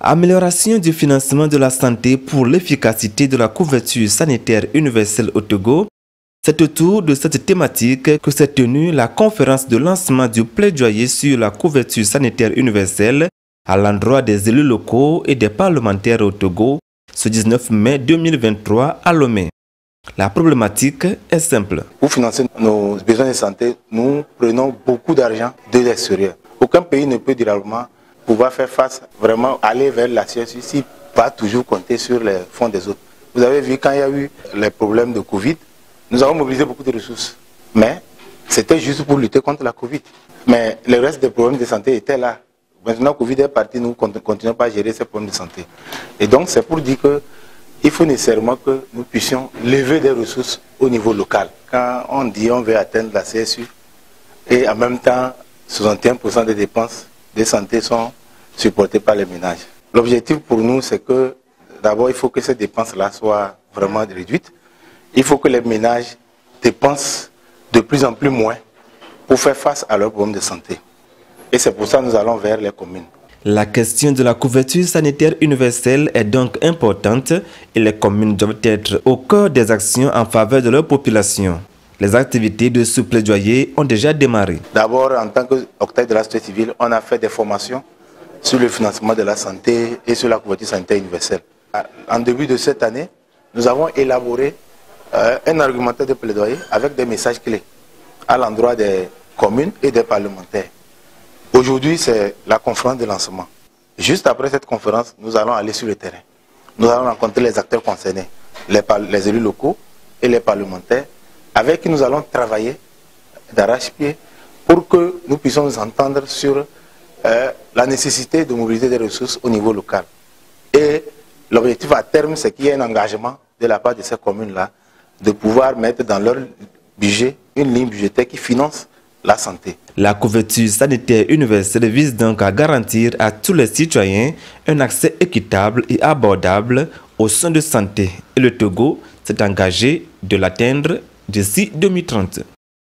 Amélioration du financement de la santé pour l'efficacité de la couverture sanitaire universelle au Togo. C'est autour de cette thématique que s'est tenue la conférence de lancement du plaidoyer sur la couverture sanitaire universelle à l'endroit des élus locaux et des parlementaires au Togo ce 19 mai 2023 à Lomé. La problématique est simple. Pour financer nos besoins de santé, nous prenons beaucoup d'argent de l'extérieur. Aucun pays ne peut durablement pouvoir faire face, vraiment aller vers la CSU s'il ne va toujours compter sur les fonds des autres. Vous avez vu quand il y a eu les problèmes de Covid, nous avons mobilisé beaucoup de ressources. Mais c'était juste pour lutter contre la Covid. Mais le reste des problèmes de santé étaient là. Maintenant que Covid est parti, nous ne continuons pas à gérer ces problèmes de santé. Et donc c'est pour dire qu'il faut nécessairement que nous puissions lever des ressources au niveau local. Quand on dit on veut atteindre la CSU, et en même temps, 61% des dépenses de santé sont supportées par les ménages. L'objectif pour nous, c'est que d'abord, il faut que ces dépenses-là soient vraiment réduites. Il faut que les ménages dépensent de plus en plus moins pour faire face à leurs problèmes de santé. Et c'est pour ça que nous allons vers les communes. La question de la couverture sanitaire universelle est donc importante et les communes doivent être au cœur des actions en faveur de leur population. Les activités de ce plaidoyer ont déjà démarré. D'abord, en tant qu'octave de la société civile, on a fait des formations sur le financement de la santé et sur la couverture sanitaire universelle. En début de cette année, nous avons élaboré un argumentaire de plaidoyer avec des messages clés à l'endroit des communes et des parlementaires. Aujourd'hui, c'est la conférence de lancement. Juste après cette conférence, nous allons aller sur le terrain. Nous allons rencontrer les acteurs concernés, les élus locaux et les parlementaires, avec qui nous allons travailler d'arrache-pied pour que nous puissions nous entendre sur la nécessité de mobiliser des ressources au niveau local. Et l'objectif à terme, c'est qu'il y ait un engagement de la part de ces communes-là de pouvoir mettre dans leur budget une ligne budgétaire qui finance la santé. La couverture sanitaire universelle vise donc à garantir à tous les citoyens un accès équitable et abordable aux soins de santé. Et le Togo s'est engagé de l'atteindre d'ici 2030.